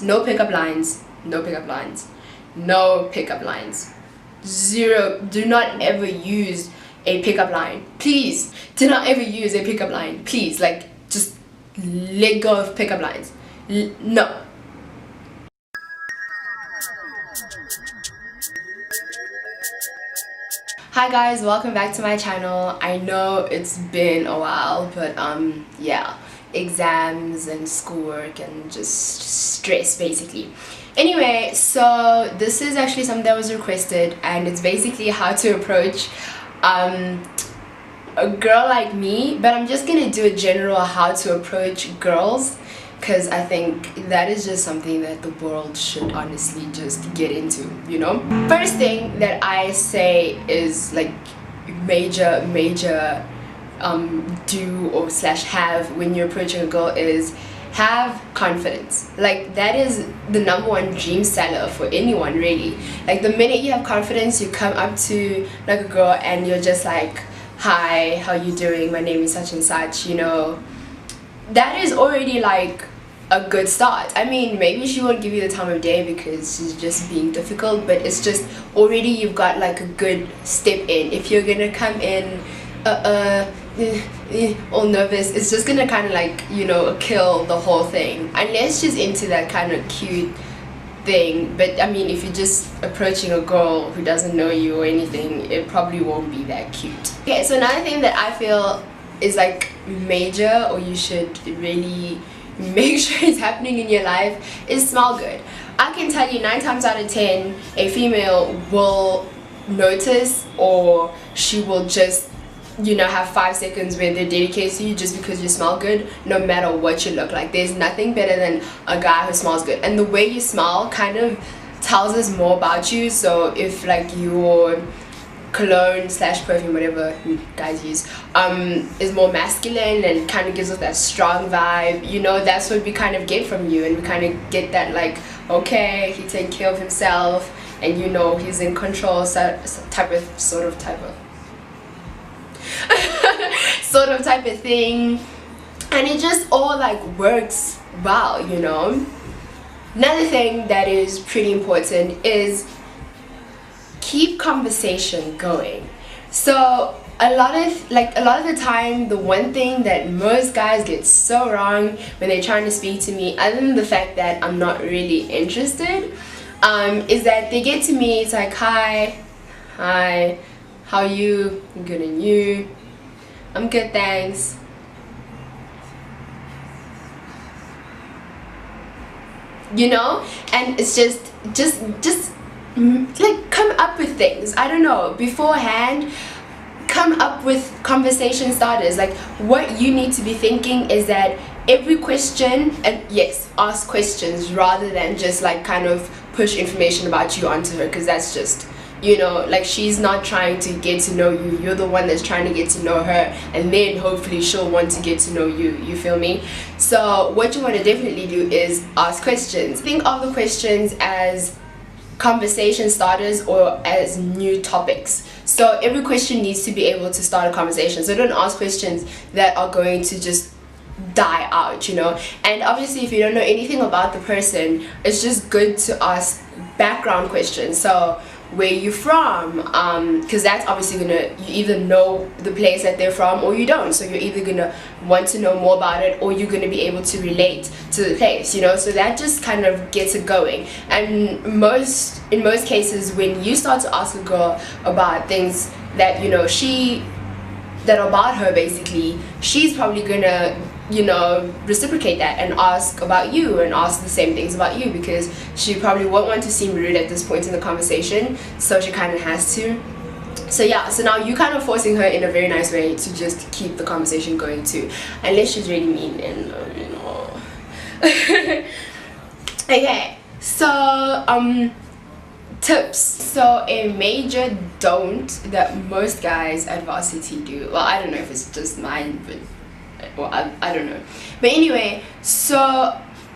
no pickup lines, no pickup lines, no pickup lines. Zero. Do not ever use a pickup line. Please do not ever use a pickup line. Please, like, just let go of pickup lines. No. Hi guys, welcome back to my channel. I know it's been a while, but yeah, exams and schoolwork and just stress basically. Anyway, so this is actually something that was requested, and it's basically how to approach a girl like me, but I'm just gonna do a general how to approach girls, because I think that is just something that the world should honestly just get into, you know. First thing that I say is like major do or slash have when you're approaching a girl is have confidence. Like, that is the number one dream seller for anyone really. Like, the minute you have confidence, you come up to like a girl and you're just like, hi, how you doing, my name is such and such, you know. That is already like a good start. I mean, maybe she won't give you the time of day because she's just being difficult, but it's just already you've got like a good step in. If you're gonna come in all nervous, it's just gonna kind of like, you know, kill the whole thing, unless she's into that kind of cute thing. But I mean, if you're just approaching a girl who doesn't know you or anything, it probably won't be that cute. Okay, so another thing that I feel is like major, or you should really make sure it's happening in your life, is smell good. I can tell you 9 times out of 10 a female will notice, or she will just, you know, have 5 seconds where they're dedicated to you just because you smell good, no matter what you look like. There's nothing better than a guy who smells good, and the way you smell kind of tells us more about you. So if like your cologne slash perfume, whatever guys use, is more masculine and kind of gives us that strong vibe, you know, that's what we kind of get from you, and we kind of get that like, okay, he takes care of himself, and you know, he's in control, sort of type of thing, and it just all like works well, you know. Another thing that is pretty important is keep conversation going. So a lot of the time, the one thing that most guys get so wrong when they're trying to speak to me, other than the fact that I'm not really interested, is that they get to me, it's like, hi, how are you? I'm good, and you? I'm good, thanks. You know, and it's just like, come up with things, I don't know, beforehand. Come up with conversation starters. Like, what you need to be thinking is that every question, and yes, ask questions rather than just like kind of push information about you onto her, because that's just, you know, like, she's not trying to get to know you, you're the one that's trying to get to know her, and then hopefully she'll want to get to know you, you feel me? So what you want to definitely do is ask questions. Think of the questions as conversation starters or as new topics. So every question needs to be able to start a conversation. So don't ask questions that are going to just die out, you know. And obviously, if you don't know anything about the person, it's just good to ask background questions. So where you from, because that's obviously gonna, you either know the place that they're from or you don't, so you're either gonna want to know more about it or you're gonna be able to relate to the place, you know. So that just kind of gets it going. And in most cases, when you start to ask a girl about things that, you know, that are about her, basically, she's probably gonna, you know, reciprocate that and ask about you and ask the same things about you, because she probably won't want to seem rude at this point in the conversation, so she kind of has to. So yeah, so now you kind of forcing her in a very nice way to just keep the conversation going too, unless she's really mean and you know. Okay, so tips. So a major don't that most guys at varsity do, well, I don't know if it's just mine, but well, I don't know, but anyway, so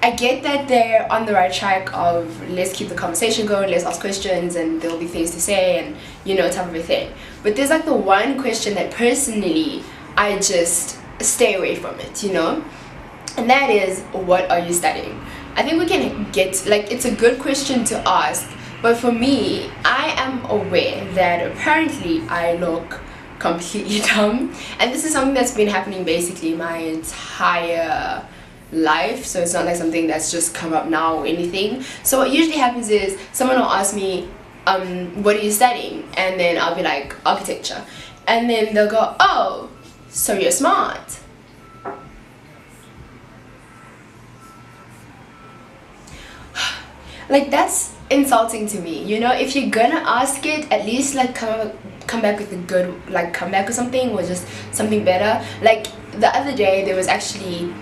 I get that they're on the right track of let's keep the conversation going, let's ask questions, and there'll be things to say, and you know, type of a thing. But there's like the one question that personally I just stay away from it, you know, and that is, what are you studying? I think we can get, like, it's a good question to ask, but for me, I am aware that apparently I look completely dumb, and this is something that's been happening basically my entire life, so it's not like something that's just come up now or anything. So what usually happens is someone will ask me, what are you studying? And then I'll be like, architecture. And then they'll go, oh, so you're smart. Like, that's insulting to me, you know? If you're gonna ask it, at least like come back with a good, like come back with something, or just something better. Like the other day there was actually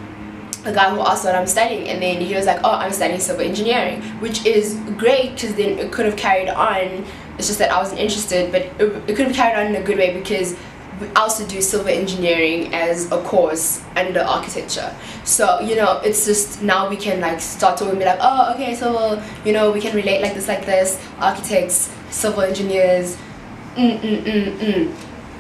a guy who asked what I'm studying, and then he was like, oh, I'm studying civil engineering, which is great because then it could have carried on. It's just that I wasn't interested, but it could have carried on in a good way, because we also do civil engineering as a course under architecture. So, you know, it's just now we can like start talking and be like, oh, okay, so well, you know, we can relate like this, architects, civil engineers,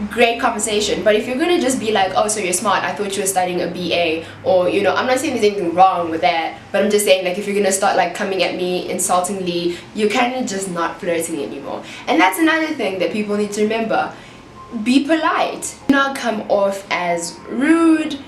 great conversation. But if you're gonna just be like, oh, so you're smart, I thought you were studying a BA, or, you know, I'm not saying there's anything wrong with that, but I'm just saying, like, if you're gonna start like coming at me insultingly, you're kind of just not flirting anymore. And that's another thing that people need to remember. Be polite. Do not come off as rude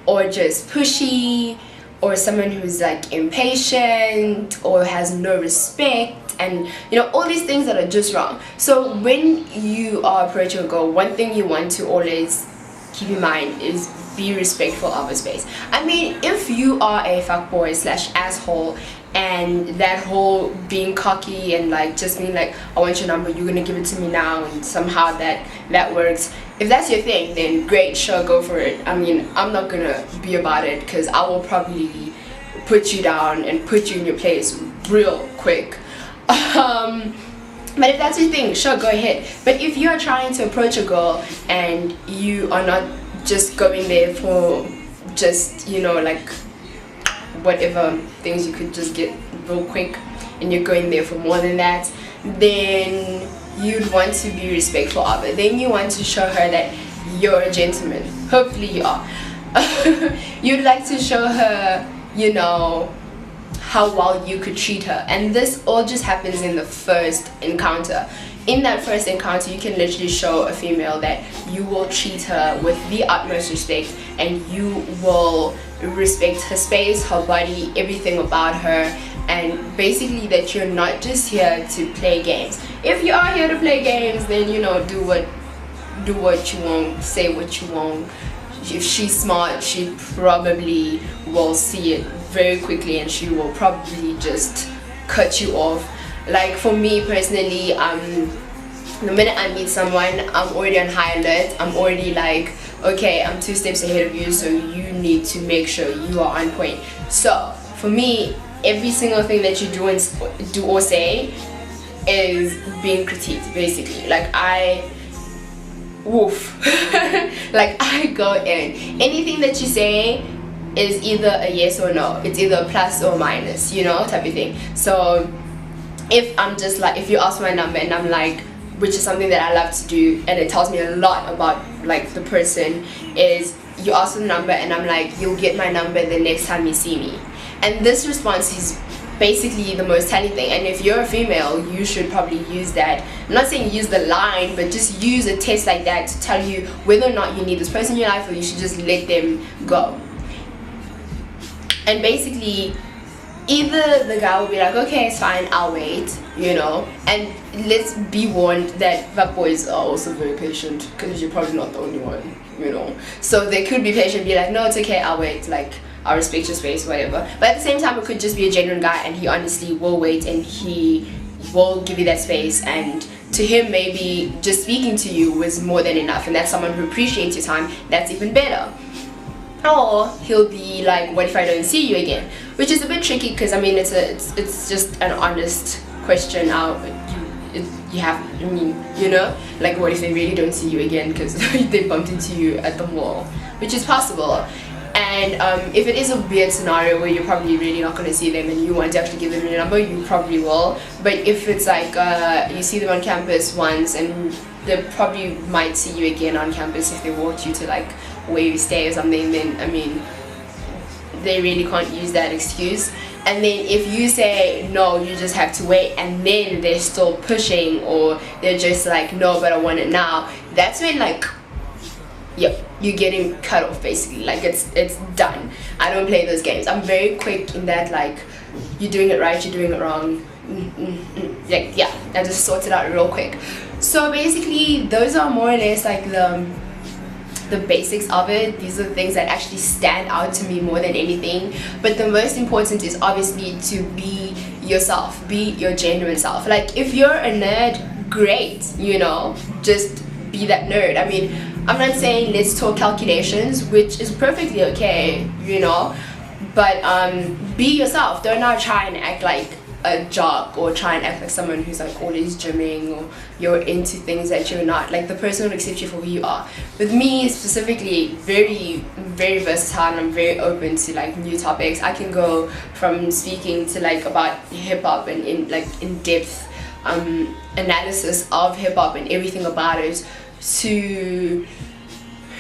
or just pushy, or someone who's like impatient or has no respect, and you know, all these things that are just wrong. So when you are approaching a girl, one thing you want to always keep in mind is be respectful of a space. I mean, if you are a fuckboy / asshole, and that whole being cocky and like just being like, I want your number, you're gonna give it to me now, and somehow that works, if that's your thing, then great, sure, go for it. I mean, I'm not gonna be about it, because I will probably put you down and put you in your place real quick. But if that's your thing, sure, go ahead. But if you are trying to approach a girl and you are not just going there for just, you know, like whatever things you could just get real quick, and you're going there for more than that, then you'd want to be respectful of it. Then you want to show her that you're a gentleman. Hopefully you are. You'd like to show her, you know, how well you could treat her, and this all just happens in the first encounter. In that first encounter, you can literally show a female that you will treat her with the utmost respect, and you will respect her space, her body, everything about her, and basically that you're not just here to play games. If you are here to play games, then, you know, do what you want, say what you want. If she's smart, she probably will see it very quickly, and she will probably just cut you off. Like for me personally, the minute I meet someone, I'm already on high alert. I'm already like, okay, I'm 2 steps ahead of you, so you need to make sure you are on point. So for me, every single thing that you do or say is being critiqued, basically. Like like I go in. Anything that you say is either a yes or no. It's either a plus or minus, you know, type of thing. So if I'm just like, if you ask my number and I'm like, which is something that I love to do, and it tells me a lot about like the person, is you ask the number and I'm like, you'll get my number the next time you see me. And this response is basically the most telling thing. And if you're a female, you should probably use that. I'm not saying use the line, but just use a test like that to tell you whether or not you need this person in your life, or you should just let them go. And basically, either the guy will be like, okay, it's fine, I'll wait, you know. And let's be warned that fuckboys are also very patient, because you're probably not the only one, you know. So they could be patient, be like, no, it's okay, I'll wait, like, I'll respect your space, whatever. But at the same time, it could just be a genuine guy, and he honestly will wait, and he will give you that space, and to him maybe just speaking to you was more than enough, and that's someone who appreciates your time. That's even better. Or he'll be like, what if I don't see you again? Which is a bit tricky, because I mean, it's just an honest question. You have, I mean, you know, like, what if they really don't see you again because they bumped into you at the mall, which is possible. And if it is a weird scenario where you're probably really not going to see them and you want to actually give them your number, you probably will. But if it's like you see them on campus once, and they probably might see you again on campus if they walked you to like where you stay or something, then I mean, they really can't use that excuse. And then if you say no, you just have to wait, and then they're still pushing, or they're just like, no, but I want it now, that's when, like, yep, you're getting cut off basically. Like, it's done. I don't play those games. I'm very quick in that, like, you're doing it right, you're doing it wrong, like, yeah, I just sort it out real quick. So basically those are more or less like the basics of it. These are the things that actually stand out to me more than anything. But the most important is obviously to be yourself, be your genuine self. Like, if you're a nerd, great, you know, just be that nerd. I mean, I'm not saying let's talk calculations, which is perfectly okay, you know, but be yourself. Don't now try and act like a jock, or try and act like someone who's like always gymming, or you're into things that you're not. Like, the person will accept you for who you are. With me specifically, very versatile, and I'm very open to like new topics. I can go from speaking to like about hip-hop and in depth analysis of hip-hop and everything about it, to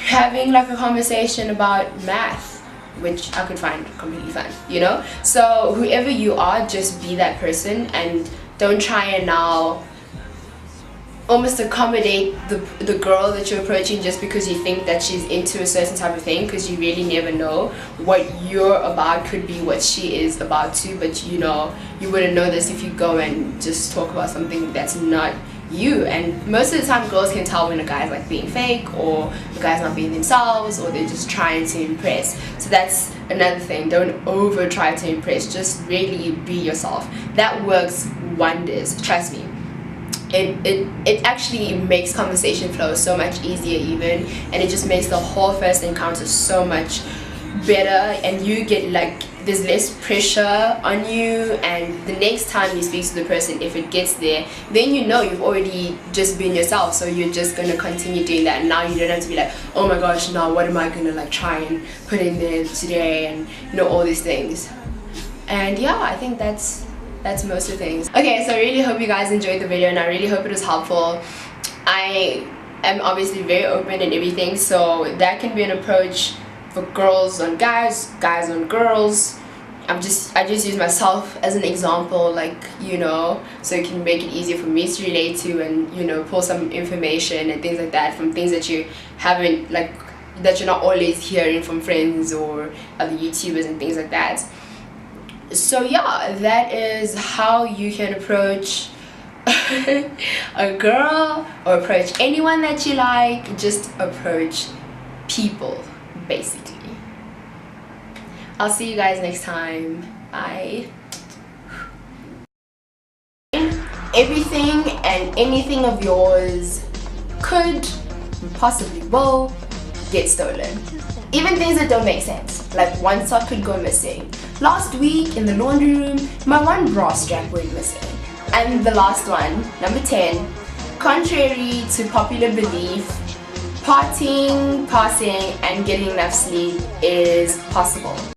having like a conversation about math, which I could find completely fun, you know. So whoever you are, just be that person, and don't try and now almost accommodate the girl that you're approaching just because you think that she's into a certain type of thing, because you really never know what you're about could be what she is about too. But you know, you wouldn't know this if you go and just talk about something that's not you. And most of the time girls can tell when a guy's like being fake, or the guy's not being themselves, or they're just trying to impress. So that's another thing. Don't over try to impress, just really be yourself. That works wonders, trust me. It actually makes conversation flow so much easier even, and it just makes the whole first encounter so much better, and you get like, there's less pressure on you, and the next time you speak to the person, if it gets there, then you know you've already just been yourself, so you're just gonna continue doing that. And now you don't have to be like, oh my gosh, now what am I gonna like try and put in there today, and you know, all these things. And yeah, I think that's most of the things. Okay, so I really hope you guys enjoyed the video, and I really hope it was helpful. I am obviously very open and everything, so that can be an approach for girls on guys, guys on girls. I just use myself as an example, like, you know, so it can make it easier for me to relate to, and you know, pull some information and things like that from things that you haven't, like, that you're not always hearing from friends or other YouTubers and things like that. So yeah, that is how you can approach a girl, or approach anyone that you like. Just approach people, basically. I'll see you guys next time. Bye. Everything and anything of yours could, possibly will, get stolen. Even things that don't make sense, like one sock could go missing. Last week in the laundry room, my one bra strap went missing. And the last one, number 10, contrary to popular belief, partying, passing, and getting enough sleep is possible.